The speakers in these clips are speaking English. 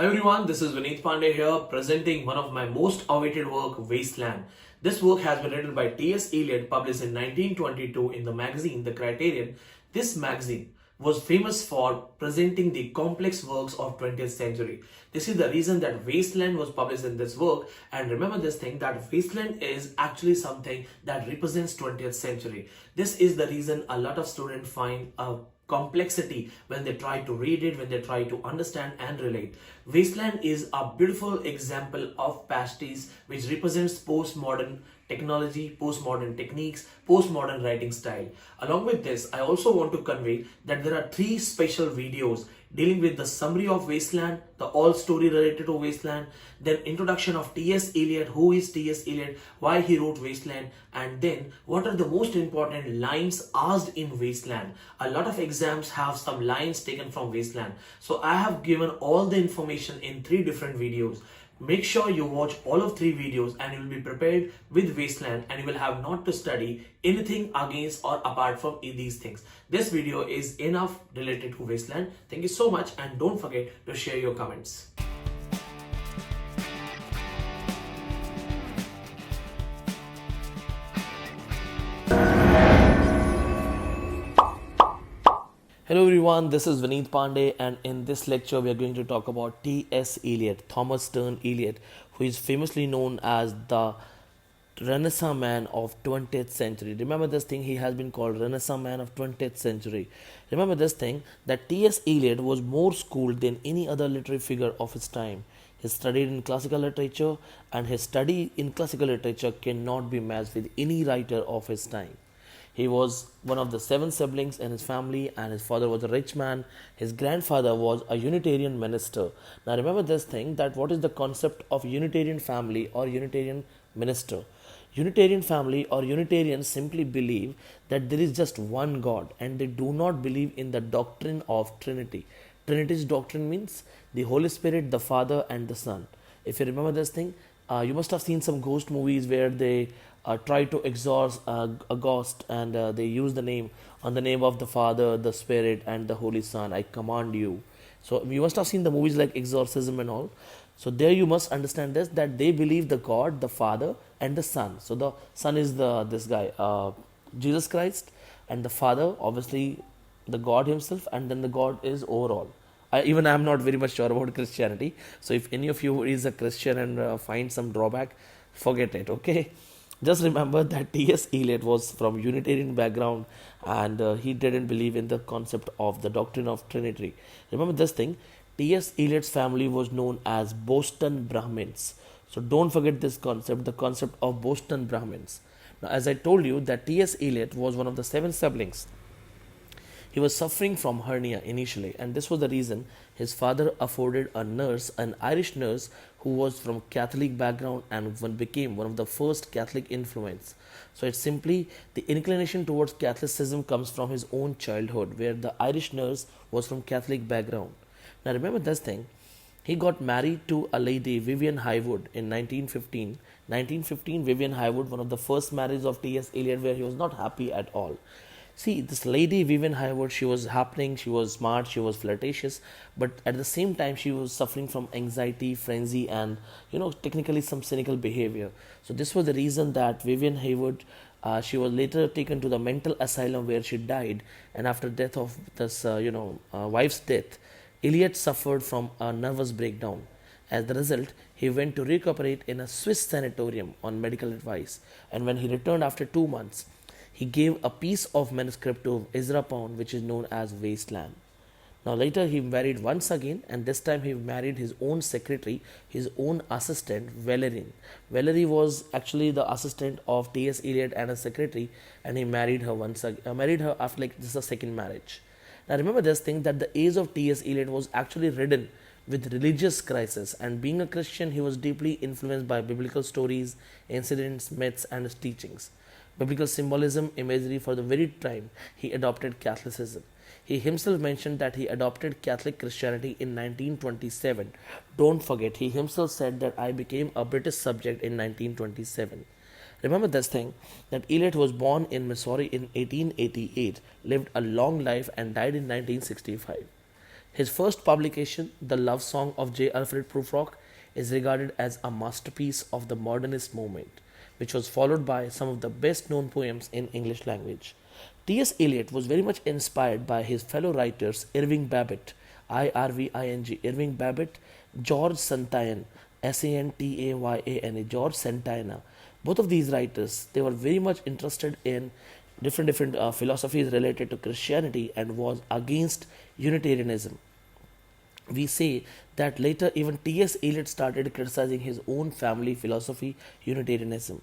Hi everyone, this is Vineet Pandey here presenting one of my most awaited work, Wasteland. This work has been written by T.S Eliot, published in 1922 in the magazine The Criterion. This magazine was famous for presenting the complex works of 20th century. This is the reason that Wasteland was published in this work, and remember this thing that Wasteland is actually something that represents 20th century. This is the reason a lot of students find a complexity when they try to read it, when they try to understand and relate. Wasteland is a beautiful example of pastiche which represents postmodern technology, postmodern techniques, postmodern writing style. Along with this, I also want to convey that there are three special videos dealing with the summary of Wasteland, the all story related to Wasteland, then introduction of T.S. Eliot, who is T.S. Eliot, why he wrote Wasteland, and then what are the most important lines asked in Wasteland. A lot of exams have some lines taken from Wasteland. So I have given all the information in three different videos. Make sure you watch all of three videos and you will be prepared with Wasteland, and you will have not to study anything against or apart from these things. This video is enough related to Wasteland. Thank you so much, and don't forget to share your comments. Hello everyone, this is Vineet Pandey, and in this lecture we are going to talk about T.S. Eliot, Thomas Stern Eliot, who is famously known as the Renaissance man of 20th century. Remember this thing, he has been called Renaissance man of 20th century. Remember this thing that T.S. Eliot was more schooled than any other literary figure of his time. He studied in classical literature, and his study in classical literature cannot be matched with any writer of his time. He was one of the 7 siblings in his family, and his father was a rich man. His grandfather was a Unitarian minister. Now remember this thing, that what is the concept of Unitarian family or Unitarian minister? Unitarian family or Unitarians simply believe that there is just one God, and they do not believe in the doctrine of Trinity. Trinity's doctrine means the Holy Spirit, the Father and the Son. If you remember this thing, you must have seen some ghost movies where they try to exorcise a ghost, and they use the name of the Father, the Spirit and the Holy Son. I command you. So you must have seen the movies like exorcism and all. So there you must understand this, that they believe the God, the Father and the Son. So the Son is this guy, Jesus Christ, and the Father obviously the God himself, and then the God is overall. I am not very much sure about Christianity, so if any of you is a Christian and find some drawback, forget it, okay? Just remember that T.S. Eliot was from Unitarian background, and he didn't believe in the concept of the doctrine of Trinity. Remember this thing, T.S. Eliot's family was known as Boston Brahmins. So don't forget this concept, the concept of Boston Brahmins. Now, as I told you that T.S. Eliot was one of the 7 siblings. He was suffering from hernia initially, and this was the reason his father afforded a nurse, an Irish nurse who was from Catholic background and became one of the first Catholic influence. So it's simply the inclination towards Catholicism comes from his own childhood, where the Irish nurse was from Catholic background. Now remember this thing, he got married to a lady, Vivian Highwood, in 1915. 1915, Vivian Highwood, one of the first marriages of T.S. Eliot, where he was not happy at all. See, this lady Vivian Highwood, she was happening, she was smart, she was flirtatious, but at the same time she was suffering from anxiety, frenzy, and technically some cynical behavior. So this was the reason that Vivian Highwood, she was later taken to the mental asylum where she died, and after death of this wife's death, Eliot suffered from a nervous breakdown. As the result, he went to recuperate in a Swiss sanatorium on medical advice, and when he returned after 2 months, he gave a piece of manuscript to Ezra Pound, which is known as Wasteland. Now later he married once again, and this time he married his own secretary, his own assistant, Valerie. Valerie was actually the assistant of T.S. Eliot and a secretary, and he married her married her after this is a second marriage. Now remember this thing, that the age of T.S. Eliot was actually ridden with religious crisis, and being a Christian, he was deeply influenced by biblical stories, incidents, myths and his teachings. Biblical symbolism, imagery. For the very time he adopted Catholicism. He himself mentioned that he adopted Catholic Christianity in 1927. Don't forget, he himself said that I became a British subject in 1927. Remember this thing, that Eliot was born in Missouri in 1888, lived a long life and died in 1965. His first publication, The Love Song of J. Alfred Prufrock, is regarded as a masterpiece of the modernist movement, which was followed by some of the best known poems in English language. T.S. Eliot was very much inspired by his fellow writers Irving Babbitt, Irving Babbitt, George Santayana, Santayana, George Santayana. Both of these writers, they were very much interested in different philosophies related to Christianity and was against Unitarianism. We say that later even T.S. Eliot started criticizing his own family philosophy, Unitarianism.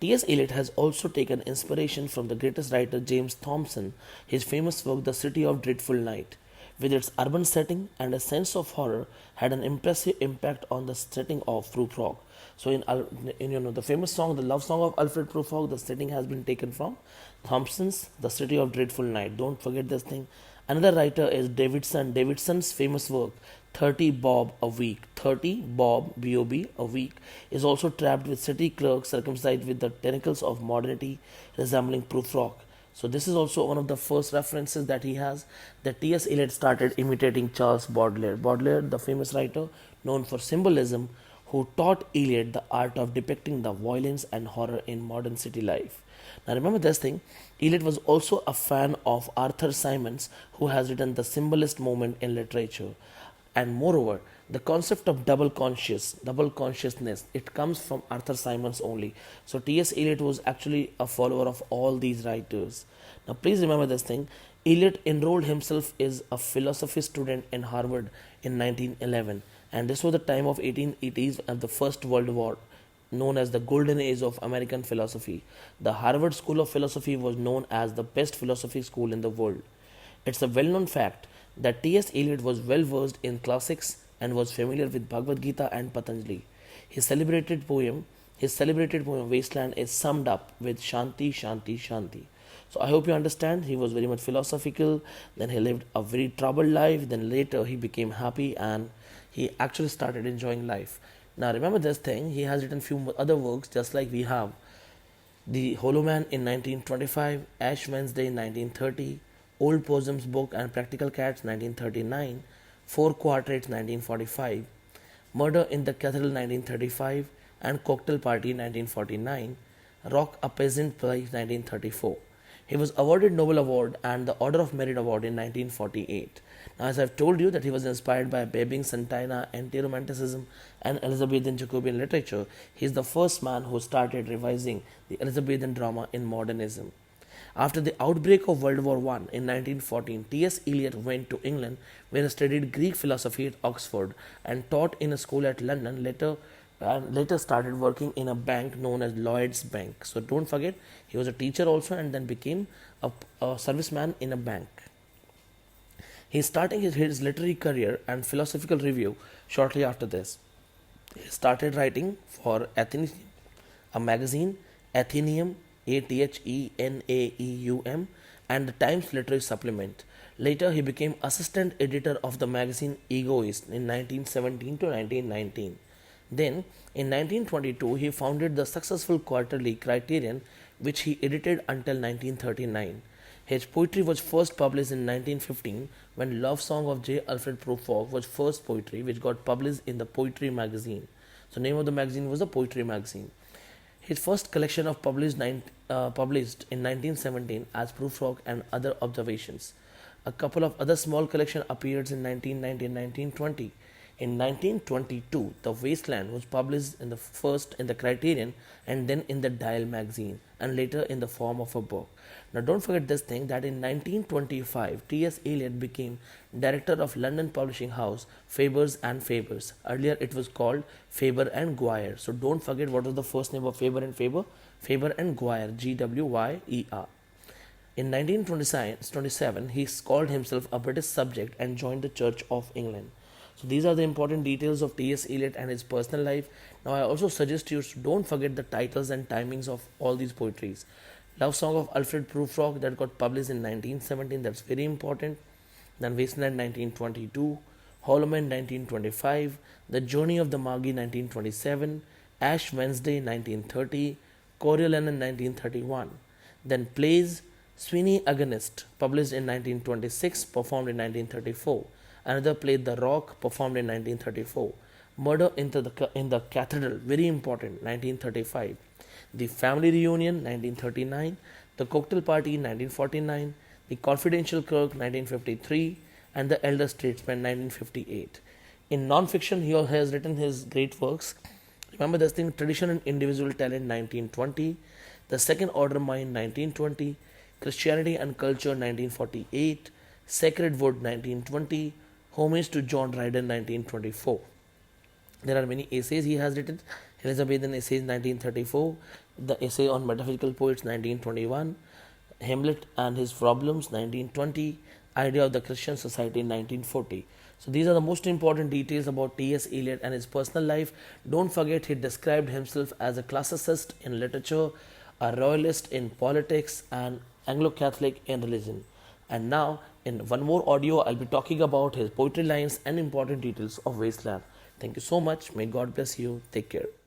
T.S. Eliot has also taken inspiration from the greatest writer James Thomson, his famous work The City of Dreadful Night. With its urban setting and a sense of horror, had an impressive impact on the setting of Prufrock. So, in the famous song, the love song of Alfred Prufrock, the setting has been taken from Thompson's The City of Dreadful Night. Don't forget this thing. Another writer is Davidson. Davidson's famous work, 30 Bob a Week. 30 Bob, B-O-B, a week, is also trapped with city clerks circumcised with the tentacles of modernity resembling Prufrock. So this is also one of the first references that he has, that T.S. Eliot started imitating Charles Baudelaire. Baudelaire, the famous writer known for symbolism, who taught Eliot the art of depicting the violence and horror in modern city life. Now remember this thing, Eliot was also a fan of Arthur Symons, who has written the symbolist movement in literature. And moreover, the concept of double consciousness, it comes from Arthur Symons only. So T.S. Eliot was actually a follower of all these writers. Now please remember this thing, Eliot enrolled himself as a philosophy student in Harvard in 1911, and this was the time of 1880s and the First World War, known as the golden age of American philosophy. The Harvard School of Philosophy was known as the best philosophy school in the world. It's a well-known fact that T.S. Eliot was well versed in classics and was familiar with Bhagavad Gita and Patanjali. His celebrated poem Wasteland is summed up with Shanti, Shanti, Shanti. So I hope you understand. He was very much philosophical. Then he lived a very troubled life. Then later he became happy and he actually started enjoying life. Now remember this thing. He has written few other works, just like we have The Hollow Man in 1925, Ash Wednesday in 1930, Old Possum's Book and Practical Cats 1939, Four Quartets 1945, Murder in the Cathedral 1935, and Cocktail Party 1949, Rock a Peasant Prize 1934. He was awarded Nobel Award and the Order of Merit Award in 1948. Now, as I've told you that he was inspired by Babing, Santayana, anti-romanticism and Elizabethan Jacobean literature, he is the first man who started revising the Elizabethan drama in modernism. After the outbreak of World War I in 1914, T.S. Eliot went to England where he studied Greek philosophy at Oxford and taught in a school at London, later started working in a bank known as Lloyd's Bank. So don't forget, he was a teacher also and then became a serviceman in a bank. He is starting his literary career and philosophical review shortly after this. He started writing for Athenaeum, a magazine, Athenaeum, Athenaeum, and the Times Literary Supplement. Later, he became assistant editor of the magazine Egoist in 1917 to 1919. Then, in 1922, he founded the successful quarterly Criterion, which he edited until 1939. His poetry was first published in 1915 when Love Song of J. Alfred Prufrock was first poetry which got published in the Poetry magazine. So name of the magazine was the Poetry magazine. His first collection of published in 1917 as Prufrock and Other Observations. A couple of other small collections appeared in 1919 and 1920. In 1922, The Wasteland was published first in the Criterion and then in the Dial magazine and later in the form of a book. Now don't forget this thing that in 1925, T.S. Eliot became director of London publishing house Fabers and Fabers. Earlier it was called Faber and Gwyer. So don't forget what was the first name of Faber and Faber? Faber and Gwyer, Gwyer. In 1927, he called himself a British subject and joined the Church of England. So these are the important details of T.S. Eliot and his personal life. Now I also suggest you don't forget the titles and timings of all these poetries. Love Song of Alfred Prufrock that got published in 1917, that's very important. Then Wasteland 1922, Hollow Man 1925, The Journey of the Magi 1927, Ash Wednesday 1930, Coriolanus 1931. Then plays Sweeney Agonist, published in 1926, performed in 1934. Another play, The Rock, performed in 1934. Murder in the Cathedral, very important, 1935. The Family Reunion, 1939. The Cocktail Party, 1949. The Confidential Clerk, 1953. And The Elder Statesman, 1958. In non-fiction, he has written his great works. Remember this thing, Tradition and Individual Talent, 1920. The Second Order Mind, 1920. Christianity and Culture, 1948. Sacred Wood, 1920. Homage to John Dryden, 1924. There are many essays he has written. Elizabethan Essays, 1934. The Essay on Metaphysical Poets, 1921. Hamlet and His Problems, 1920. Idea of the Christian Society, 1940. So these are the most important details about T.S. Eliot and his personal life. Don't forget, he described himself as a classicist in literature, a royalist in politics, and Anglo-Catholic in religion. And now, in one more audio, I'll be talking about his poetry lines and important details of Wasteland. Thank you so much. May God bless you. Take care.